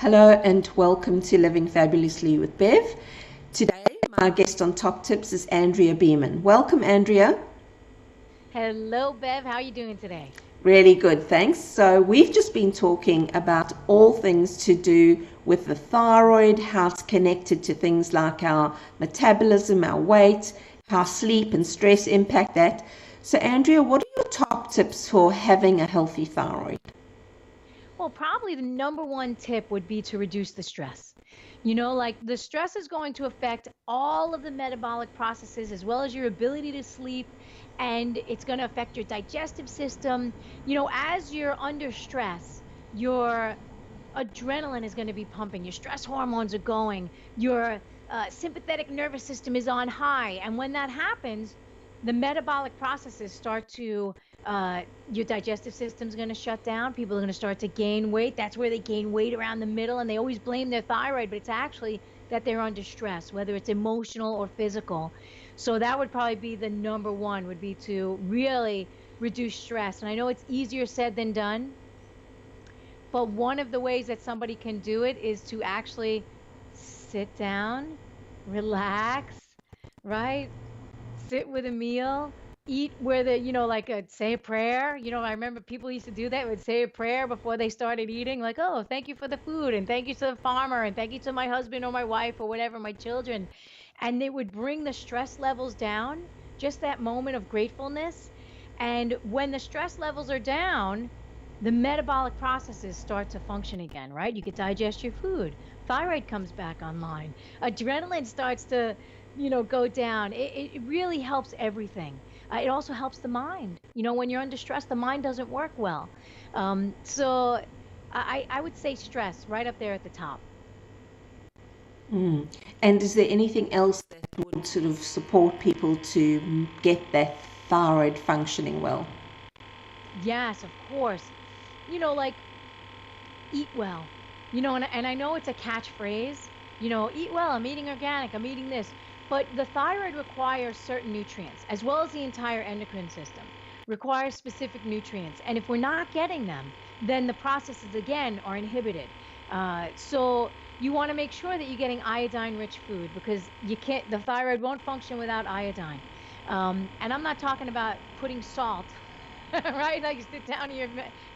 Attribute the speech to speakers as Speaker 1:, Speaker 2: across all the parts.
Speaker 1: Hello and welcome to Living Fabulously with Bev. Today, my guest on Top Tips is Andrea Beaman. Welcome, Andrea.
Speaker 2: Hello, Bev. How are you doing today?
Speaker 1: Really good, thanks. So, we've just been talking about all things to do with the thyroid, how it's connected to things like our metabolism, our weight, how sleep and stress impact that. So, Andrea, what are your top tips for having a healthy thyroid?
Speaker 2: Well, probably the number one tip would be to reduce the stress. Like the stress is going to affect all of the metabolic processes as well as your ability to sleep, and it's going to affect your digestive system. As you're under stress, your adrenaline is going to be pumping, your stress hormones are going, your sympathetic nervous system is on high. And when that happens, the metabolic processes start to, your digestive system's going to shut down. People are going to start to gain weight. That's where they gain weight around the middle. And they always blame their thyroid, but it's actually that they're under stress, whether it's emotional or physical. So that would probably be the number one, would be to really reduce stress. And I know it's easier said than done, but one of the ways that somebody can do it is to actually sit down, relax, right? Sit with a meal, eat where like say a prayer. I remember people used to do that, would say a prayer before they started eating, like, oh, thank you for the food, and thank you to the farmer, and thank you to my husband or my wife or whatever, my children. And it would bring the stress levels down, just that moment of gratefulness. And when the stress levels are down, the metabolic processes start to function again, right? You could digest your food. Thyroid comes back online. Adrenaline starts to, go down. It really helps everything. It also helps the mind. When you're under stress, the mind doesn't work well. So I would say stress right up there at the top.
Speaker 1: Mm. And is there anything else that would sort of support people to get that thyroid functioning well?
Speaker 2: Yes, of course. Like eat well. And I know it's a catchphrase, eat well, I'm eating organic, I'm eating this. But the thyroid requires certain nutrients, as well as the entire endocrine system requires specific nutrients. And if we're not getting them, then the processes again are inhibited. So you want to make sure that you're getting iodine-rich food, because the thyroid won't function without iodine. And I'm not talking about putting salt right? Like you sit down to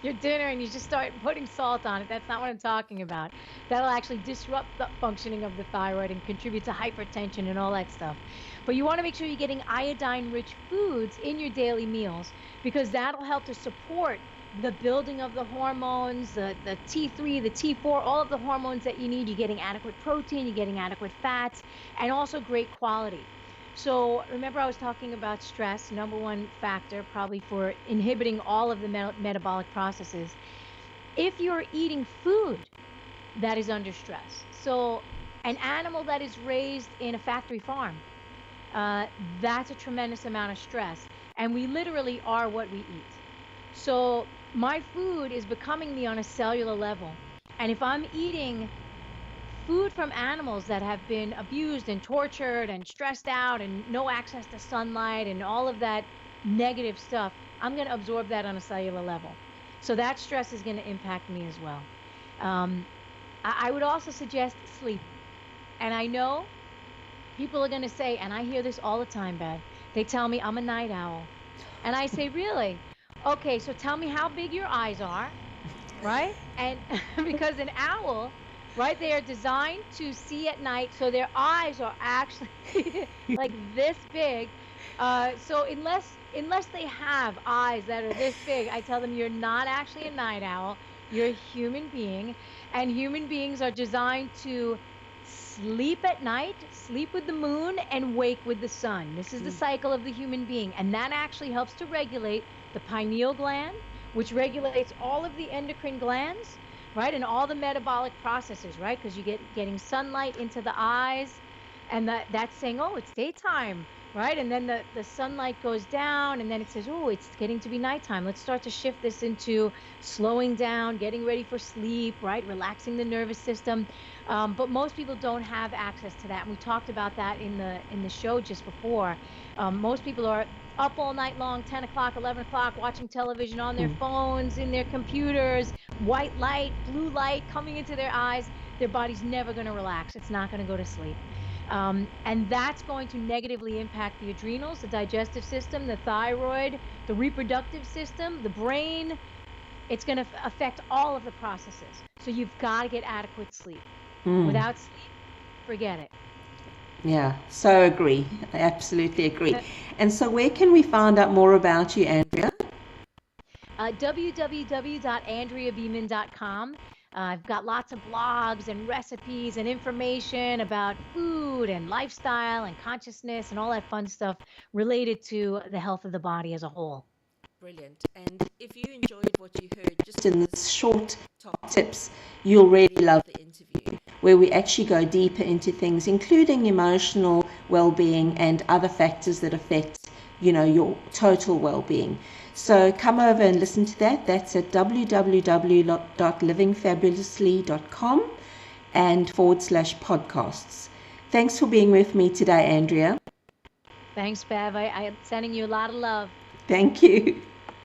Speaker 2: your dinner and you just start putting salt on it. That's not what I'm talking about. That'll actually disrupt the functioning of the thyroid and contribute to hypertension and all that stuff. But you want to make sure you're getting iodine-rich foods in your daily meals, because that'll help to support the building of the hormones, the T3, the T4, all of the hormones that you need. You're getting adequate protein, you're getting adequate fats, and also great quality. So remember, I was talking about stress, number one factor probably for inhibiting all of the metabolic processes. If you're eating food that is under stress, so an animal that is raised in a factory farm, uh, that's a tremendous amount of stress. And we literally are what we eat. So my food is becoming me on a cellular level. And if I'm eating food from animals that have been abused and tortured and stressed out and no access to sunlight and all of that negative stuff, I'm going to absorb that on a cellular level. So that stress is going to impact me as well. Um, I would also suggest sleep. And I know people are going to say, and I hear this all the time, Bev, they tell me I'm a night owl. And I say, really? Okay, so tell me how big your eyes are, right? And because an owl, right, they are designed to see at night, so their eyes are actually like this big. So unless they have eyes that are this big, I tell them you're not actually a night owl. You're a human being, and human beings are designed to sleep at night, sleep with the moon, and wake with the sun. This is the cycle of the human being, and that actually helps to regulate the pineal gland, which regulates all of the endocrine glands, right, and all the metabolic processes, right, because you getting sunlight into the eyes, and that's saying, oh, it's daytime, right, and then the sunlight goes down, and then it says, oh, it's getting to be nighttime. Let's start to shift this into slowing down, getting ready for sleep, right, relaxing the nervous system. But most people don't have access to that, and we talked about that in the show just before. Most people are up all night long, 10 o'clock, 11 o'clock, watching television on their phones, in their computers, white light, blue light coming into their eyes, their body's never going to relax. It's not going to go to sleep. And that's going to negatively impact the adrenals, the digestive system, the thyroid, the reproductive system, the brain. It's going to affect all of the processes. So you've got to get adequate sleep. Without sleep, forget it.
Speaker 1: Yeah, so agree. I absolutely agree. And so where can we find out more about you, Andrea?
Speaker 2: www.andreabeaman.com. I've got lots of blogs and recipes and information about food and lifestyle and consciousness and all that fun stuff related to the health of the body as a whole.
Speaker 1: Brilliant. And if you enjoyed what you heard just in this short top tips, you'll really love the interview, where we actually go deeper into things, including emotional well-being and other factors that affect, your total well-being. So come over and listen to that. That's at www.livingfabulously.com and /podcasts. Thanks for being with me today, Andrea.
Speaker 2: Thanks, Bev. I'm sending you a lot of love.
Speaker 1: Thank you.